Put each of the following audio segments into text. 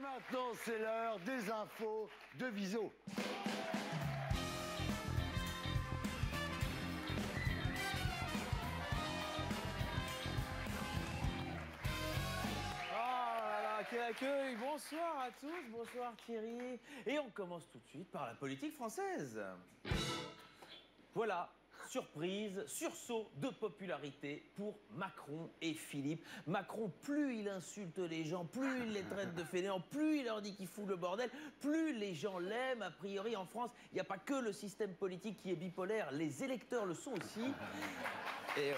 Et maintenant, c'est l'heure des infos de Viso. Quel accueil! Bonsoir à tous, bonsoir Thierry. Et on commence tout de suite par la politique française. Voilà, surprise, sursaut de popularité pour Macron et Philippe. Macron, plus il insulte les gens, plus il les traite de fainéants, plus il leur dit qu'il fout le bordel, plus les gens l'aiment. A priori, en France, il n'y a pas que le système politique qui est bipolaire, les électeurs le sont aussi. Et ouais.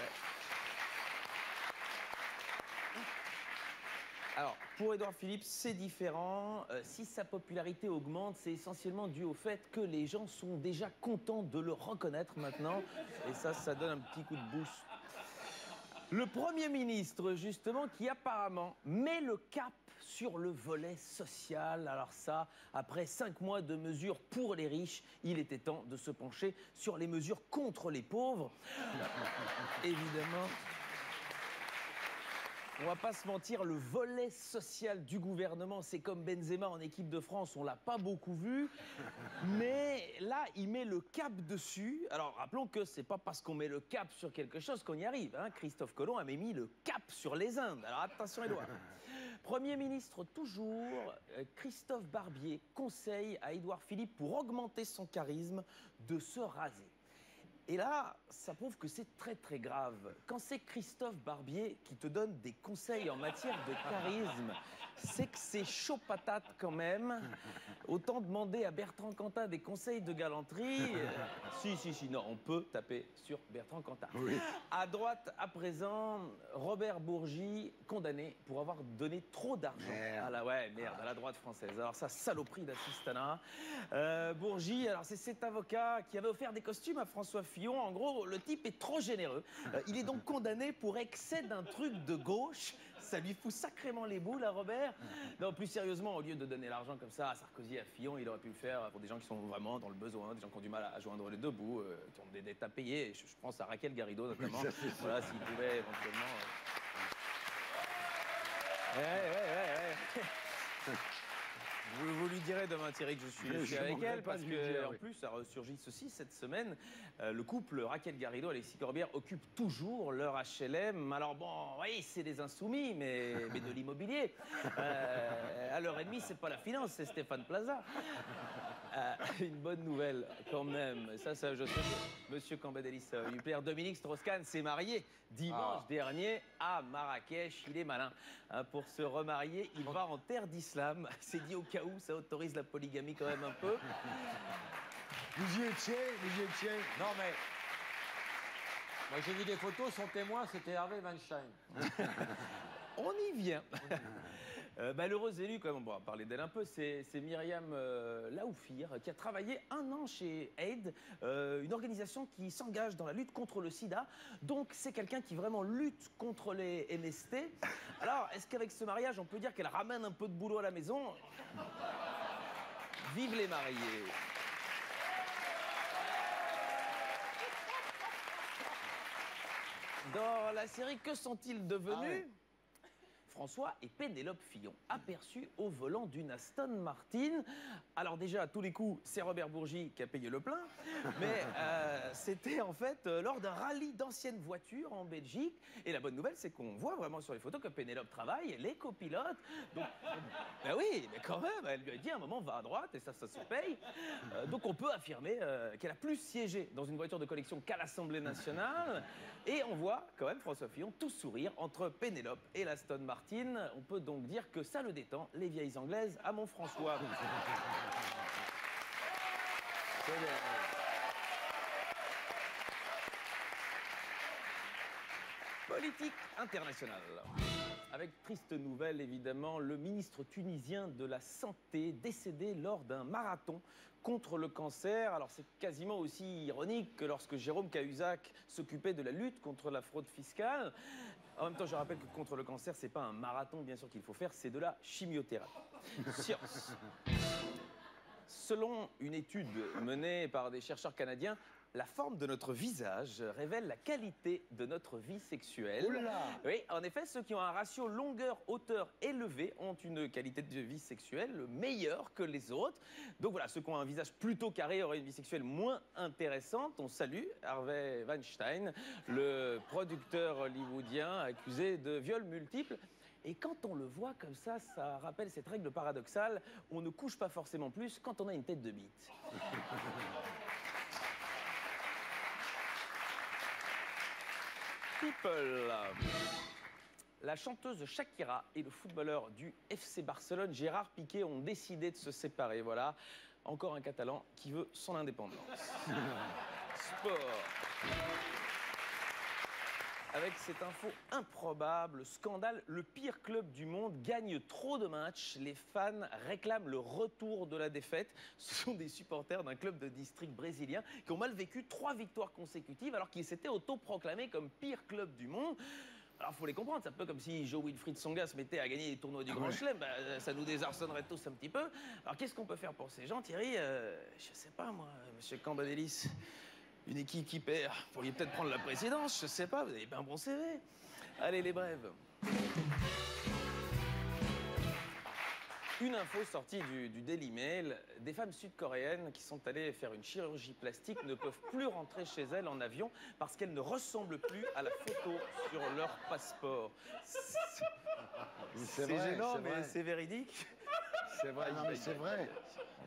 Alors, pour Édouard Philippe, c'est différent. Si sa popularité augmente, c'est essentiellement dû au fait que les gens sont déjà contents de le reconnaître maintenant. Et ça donne un petit coup de boost. Le Premier ministre, justement, qui apparemment met le cap sur le volet social. Alors ça, après 5 mois de mesures pour les riches, il était temps de se pencher sur les mesures contre les pauvres. Évidemment. On va pas se mentir, le volet social du gouvernement, c'est comme Benzema en équipe de France, on l'a pas beaucoup vu. Mais là, il met le cap dessus. Alors, rappelons que c'est pas parce qu'on met le cap sur quelque chose qu'on y arrive. Hein. Christophe Colomb avait mis le cap sur les Indes. Alors, attention, Édouard. Premier ministre toujours, Christophe Barbier conseille à Édouard Philippe, pour augmenter son charisme, de se raser. Et là, ça prouve que c'est très très grave. Quand c'est Christophe Barbier qui te donne des conseils en matière de charisme, c'est que c'est chaud patate quand même. Autant demander à Bertrand Cantat des conseils de galanterie. Si, non, on peut taper sur Bertrand Cantat. Oui. À droite, à présent, Robert Bourgi, condamné pour avoir donné trop d'argent à la droite française. Alors ça, saloperie d'assistanat. Bourgi, alors c'est cet avocat qui avait offert des costumes à François Fillon. En gros, le type est trop généreux. Il est donc condamné pour excès d'un truc de gauche. Ça lui fout sacrément les boules à Robert. Non, plus sérieusement, au lieu de donner l'argent comme ça à Sarkozy, à Fillon, il aurait pu le faire pour des gens qui sont vraiment dans le besoin, des gens qui ont du mal à joindre les deux bouts, qui ont des dettes à payer. Je pense à Raquel Garrido notamment. Oui, voilà, s'il pouvait éventuellement... Vous lui direz demain, Thierry, que je suis avec elle, parce que en plus, ça ressurgit ceci cette semaine. Le couple Raquel Garrido, Alexis Corbière occupe toujours leur HLM. Alors bon, oui, c'est des insoumis, mais de l'immobilier. À leur ennemi, c'est pas la finance, c'est Stéphane Plaza. Une bonne nouvelle, quand même. Ça, je sais que Monsieur Cambadélis lui plaire. Dominique Strauss-Kahn s'est marié dimanche dernier à Marrakech. Il est malin. Pour se remarier, il va en terre d'islam. C'est dit au cas où ça autorise la polygamie quand même un peu. Vous y étiez. Non mais... Moi j'ai vu des photos, son témoin c'était Hervé Weinstein. On y vient. L'heureuse élue, quand même, on va parler d'elle un peu, c'est Myriam Laoufir, qui a travaillé 1 an chez AID, une organisation qui s'engage dans la lutte contre le sida. Donc c'est quelqu'un qui vraiment lutte contre les MST. Alors, est-ce qu'avec ce mariage, on peut dire qu'elle ramène un peu de boulot à la maison? Vive les mariés! Dans la série Que sont-ils devenus? François et Pénélope Fillon, aperçus au volant d'une Aston Martin. Alors déjà, à tous les coups, c'est Robert Bourgi qui a payé le plein, mais c'était en fait lors d'un rallye d'anciennes voitures en Belgique. Et la bonne nouvelle, c'est qu'on voit vraiment sur les photos que Pénélope travaille, elle est copilote. Donc, ben oui, mais quand même, elle lui a dit à un moment, va à droite, et ça se paye. Donc on peut affirmer qu'elle a plus siégé dans une voiture de collection qu'à l'Assemblée nationale. Et on voit quand même François Fillon tout sourire entre Pénélope et l'Aston Martin. On peut donc dire que ça le détend, les vieilles anglaises à Montfrançois. Politique internationale. Avec triste nouvelle, évidemment, le ministre tunisien de la Santé décédé lors d'un marathon contre le cancer. Alors c'est quasiment aussi ironique que lorsque Jérôme Cahuzac s'occupait de la lutte contre la fraude fiscale. En même temps, je rappelle que contre le cancer, c'est pas un marathon, bien sûr, qu'il faut faire, c'est de la chimiothérapie. Science. Selon une étude menée par des chercheurs canadiens, la forme de notre visage révèle la qualité de notre vie sexuelle. Oula! Oui, en effet, ceux qui ont un ratio longueur-hauteur élevé ont une qualité de vie sexuelle meilleure que les autres. Donc voilà, ceux qui ont un visage plutôt carré auraient une vie sexuelle moins intéressante. On salue Harvey Weinstein, le producteur hollywoodien accusé de viols multiples. Et quand on le voit comme ça rappelle cette règle paradoxale, on ne couche pas forcément plus quand on a une tête de bite. People. La chanteuse Shakira et le footballeur du FC Barcelone, Gérard Piqué, ont décidé de se séparer. Voilà, encore un Catalan qui veut son indépendance. Sport. Avec cette info improbable, scandale, le pire club du monde gagne trop de matchs. Les fans réclament le retour de la défaite. Ce sont des supporters d'un club de district brésilien qui ont mal vécu 3 victoires consécutives alors qu'ils s'étaient autoproclamés comme pire club du monde. Alors, faut les comprendre, c'est un peu comme si Joe Wilfried Tsonga se mettait à gagner les tournois du Grand Chelem. Bah, ça nous désarçonnerait tous un petit peu. Alors, qu'est-ce qu'on peut faire pour ces gens, Thierry? Je sais pas, moi, monsieur Cambadélis. Une équipe qui perd, vous pourriez peut-être prendre la présidence, je sais pas, vous avez pas un bon CV. Allez, les brèves. Une info sortie du Daily Mail, des femmes sud-coréennes qui sont allées faire une chirurgie plastique ne peuvent plus rentrer chez elles en avion parce qu'elles ne ressemblent plus à la photo sur leur passeport. C'est gênant, mais c'est véridique. C'est vrai, non, mais c'est vrai.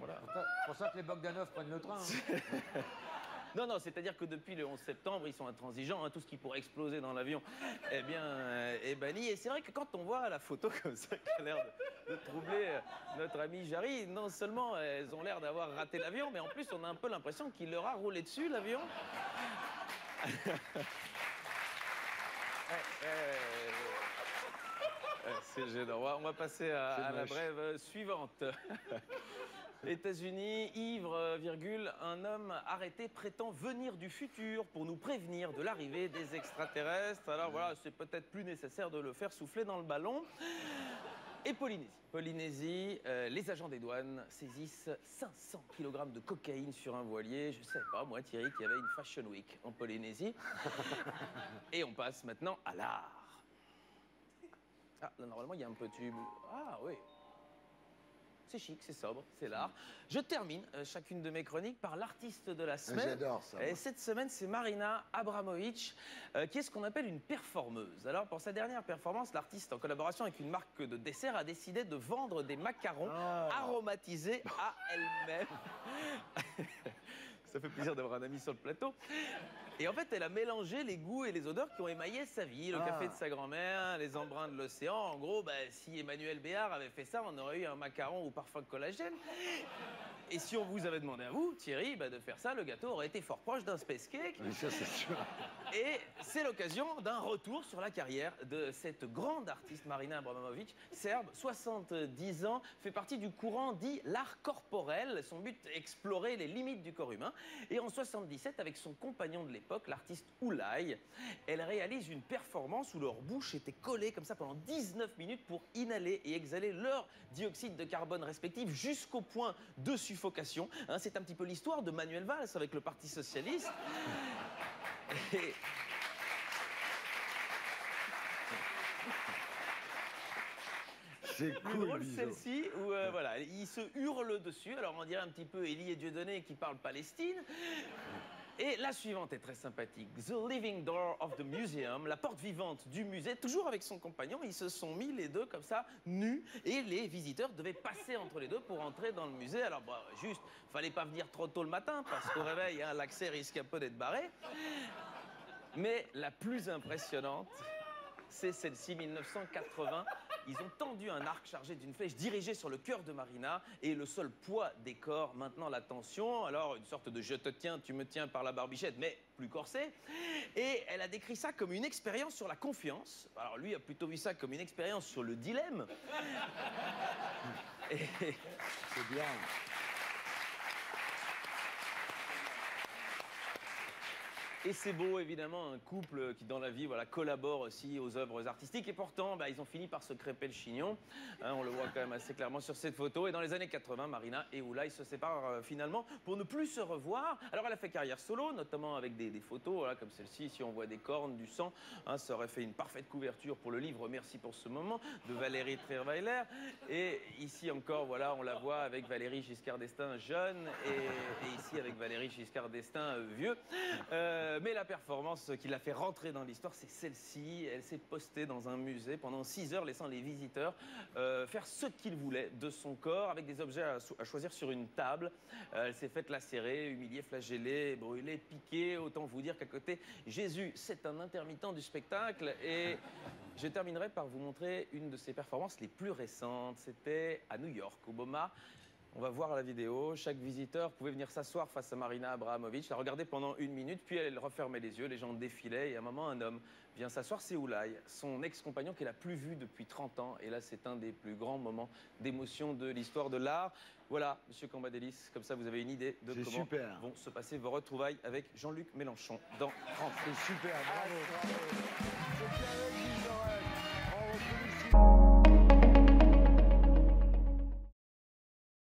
Voilà. C'est pour ça que les Bogdanov prennent le train. Hein. Non, non, c'est-à-dire que depuis le 11 septembre, ils sont intransigeants, hein, tout ce qui pourrait exploser dans l'avion, eh bien, est banni. Et c'est vrai que quand on voit la photo comme ça, qui a l'air de troubler notre ami Jarry, non seulement elles ont l'air d'avoir raté l'avion, mais en plus, on a un peu l'impression qu'il leur a roulé dessus, l'avion. C'est gênant. On va passer à la brève suivante. États-Unis, ivre, virgule, un homme arrêté prétend venir du futur pour nous prévenir de l'arrivée des extraterrestres. Alors voilà, c'est peut-être plus nécessaire de le faire souffler dans le ballon. Et Polynésie. Polynésie, les agents des douanes saisissent 500 kg de cocaïne sur un voilier. Je ne savais pas, moi, Thierry, qu'il y avait une Fashion Week en Polynésie. Et on passe maintenant à l'art. Ah, là, normalement, il y a un petit... Ah, oui. C'est chic, c'est sobre, c'est l'art. Je termine chacune de mes chroniques par l'artiste de la semaine. J'adore ça. Et cette semaine, c'est Marina Abramovic, qui est ce qu'on appelle une performeuse. Alors, pour sa dernière performance, l'artiste, en collaboration avec une marque de dessert, a décidé de vendre des macarons aromatisés à elle-même. Ça fait plaisir d'avoir un ami sur le plateau. Et en fait, elle a mélangé les goûts et les odeurs qui ont émaillé sa vie. Le café de sa grand-mère, les embruns de l'océan. En gros, bah, si Emmanuel Béard avait fait ça, on aurait eu un macaron au parfum de collagène. Et si on vous avait demandé à vous, Thierry, bah, de faire ça, le gâteau aurait été fort proche d'un space cake. Oui, ça, c'est sûr. Et c'est l'occasion d'un retour sur la carrière de cette grande artiste Marina Abramovic, serbe, 70 ans, fait partie du courant dit l'art corporel. Son but, explorer les limites du corps humain. Et en 77, avec son compagnon de l'époque, l'artiste Oulay, elle réalise une performance où leur bouche était collée comme ça pendant 19 minutes pour inhaler et exhaler leur dioxyde de carbone respectif jusqu'au point de suffocation. Hein, c'est un petit peu l'histoire de Manuel Valls avec le Parti socialiste. Et... C'est cool, drôle, Bizot. celle-ci, où voilà, il se hurle dessus. Alors on dirait un petit peu Élie et Dieudonné qui parlent Palestine. Et la suivante est très sympathique. The Living Door of the Museum, la porte vivante du musée, toujours avec son compagnon. Ils se sont mis les deux comme ça, nus, et les visiteurs devaient passer entre les deux pour entrer dans le musée. Alors, bah, juste, fallait pas venir trop tôt le matin, parce qu'au réveil, hein, l'accès risque un peu d'être barré. Mais la plus impressionnante, c'est celle-ci, 1980. Ils ont tendu un arc chargé d'une flèche dirigée sur le cœur de Marina et le seul poids des corps maintenant la tension. Alors, une sorte de je te tiens, tu me tiens par la barbichette, mais plus corsé. Et elle a décrit ça comme une expérience sur la confiance. Alors, lui a plutôt vu ça comme une expérience sur le dilemme. Et... C'est bien. Et c'est beau, évidemment, un couple qui, dans la vie, voilà, collabore aussi aux œuvres artistiques. Et pourtant, ils ont fini par se crêper le chignon. Hein, on le voit quand même assez clairement sur cette photo. Et dans les années 80, Marina et Oulay se séparent finalement pour ne plus se revoir. Alors, elle a fait carrière solo, notamment avec des photos voilà, comme celle-ci. Ici, on voit des cornes, du sang. Hein, ça aurait fait une parfaite couverture pour le livre Merci pour ce moment de Valérie Trierweiler. Et ici encore, voilà, on la voit avec Valéry Giscard d'Estaing jeune et ici avec Valéry Giscard d'Estaing vieux. Mais la performance qui l'a fait rentrer dans l'histoire, c'est celle-ci. Elle s'est postée dans un musée pendant 6 heures, laissant les visiteurs faire ce qu'ils voulaient de son corps, avec des objets à choisir sur une table. Elle s'est faite lacérer, humiliée, flagellée, brûlée, piquée. Autant vous dire qu'à côté, Jésus, c'est un intermittent du spectacle. Et je terminerai par vous montrer une de ses performances les plus récentes. C'était à New York, au MoMA. On va voir la vidéo. Chaque visiteur pouvait venir s'asseoir face à Marina Abramovic, la regarder pendant 1 minute, puis elle refermait les yeux, les gens défilaient, et à un moment, un homme vient s'asseoir, c'est Oulay, son ex-compagnon qu'elle a plus vu depuis 30 ans. Et là, c'est un des plus grands moments d'émotion de l'histoire de l'art. Voilà, Monsieur Cambadélis, comme ça, vous avez une idée de comment vont se passer vos retrouvailles avec Jean-Luc Mélenchon dans 30. C'est super, bravo. C'était avec Gilles Dorel. On retrouve ici.